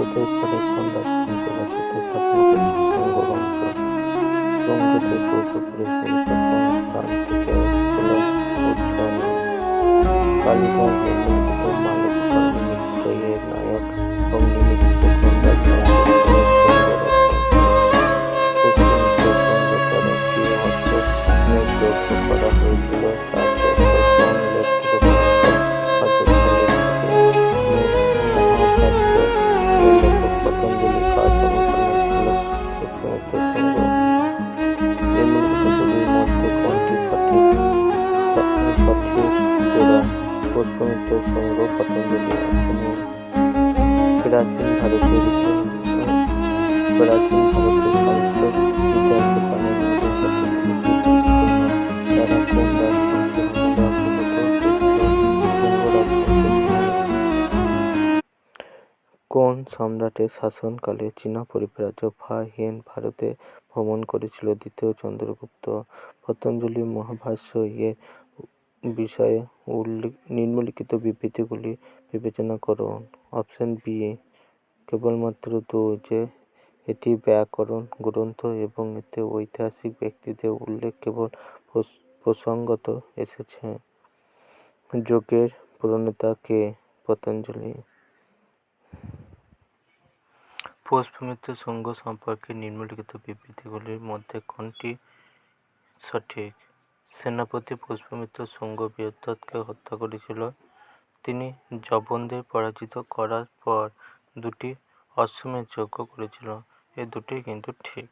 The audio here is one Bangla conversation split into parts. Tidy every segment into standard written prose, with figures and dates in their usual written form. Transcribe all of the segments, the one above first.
উচ্ছেদের পরে কোন রাজবংশ রাজত্ব স্থাপন করেছে? শুঙ্গ বংশ। শুঙ্গদের পূর্বপুরুষরা কোন স্থান থেকে এসেছিল? উজ্জয়িনী। কালিদাস নিম্নলিখিত মালবিকা নৃত্য এর নায়ক এবং নিম্নলিখিত কোন রাজবংশের ছিল? শুঙ্গ রাজবংশ। পুষ্যমিত্র শুঙ্গ দ্বারা কি অশ্বমেধ যজ্ঞ করা হয়েছিল? রাজতত্ত্ব। কোন লেখ থেকে পাওয়া যায়? অযোধ্যা লেখ থেকে। মহাভাষ্য এর লেখক পতঞ্জলি কার সমসাময়িক ছিল? পুষ্যমিত্র শুঙ্গ। নিম্নলিখিতগুলির মধ্যে কোনটি সঠিক জোড়া? পুষ্যমিত্র শুঙ্গ পতঞ্জলি। Option A. প্রাচীন ভারতের সাহিত্য ইতিহাসে পাণিনির কতগুলি গুরুত্বপূর্ণ ধারা কোন রাজবংশের আমলে অগ্রগত হয়েছিল? শুঙ্গ রাজবংশের সময়ে। কোন সম্রাটের শাসনকালে চীনা পরিব্রাজক ফা-হিয়েন ভারতে ভ্রমণ করেছিল? দ্বিতীয় চন্দ্রগুপ্ত। পতঞ্জলি মহাভাষ্য এর বিষয়ে নিম্নলিখিত বিবৃতিগুলি বিবেচনা করুন। অপশন বি কেবলমাত্র 2 যে এটি ব্যাকরণ গ্রন্থ এবং এতে ঐতিহাসিক ব্যক্তিদের উল্লেখ কেবল প্রসঙ্গত এসেছে। যোগের প্রণেতা কে? পতঞ্জলি। পুষ্যমিত্র শুঙ্গ সম্পর্কে নিম্নলিখিত বিবৃতিগুলির মধ্যে কোনটি সঠিক? সেনাপতি পুষ্যমিত্র শুঙ্গ বৃহদ্রথকে হত্যা করেছিল। তিনি যবনদের পরাজিত করার পর 2টি অশ্বমেধ যজ্ঞ করেছিল। এ দুটি কিন্তু ঠিক।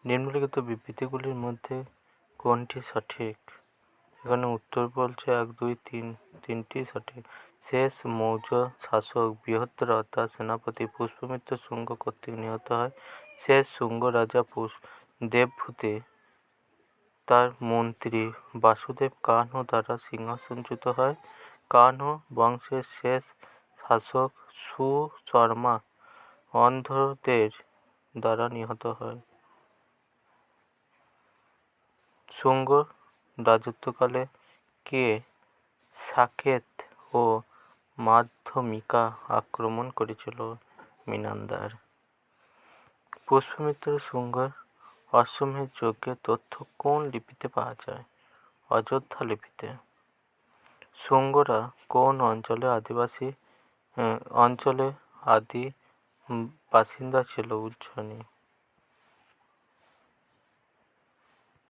নিম্নলিখিত বিবৃতিগুলির মধ্যে কোনটি সঠিক? এখানে উত্তর বলছে 1, 2, 3 তিনটি সঠিক। শেষ মৌর্য শাসক বৃহদ্রথ তার সেনাপতি পুষ্যমিত্র শুঙ্গ কর্তৃক নিহত হয়। শেষ শুঙ্গ রাজা দেবভূতি তার মন্ত্রী বাসুদেব কানহ দ্বারা সিংহাসনচ্যুত হয়। কানহ বংশের শেষ শাসক সুশর্মা অন্ধ্রদের দ্বারা নিহত হয়। শুঙ্গ রাজত্বকালে কে সাকেত ও মাধ্যমিকা আক্রমণ করেছিল? মিনান্দার। পুষ্যমিত্র শুঙ্গের অশ্বমেধ যজ্ঞের তথ্য কোন লিপিতে পাওয়া যায়? অযোধ্যা লিপিতে। শুঙ্গরা কোন অঞ্চলে আদি বাসিন্দা ছিল? উজ্জয়িনী।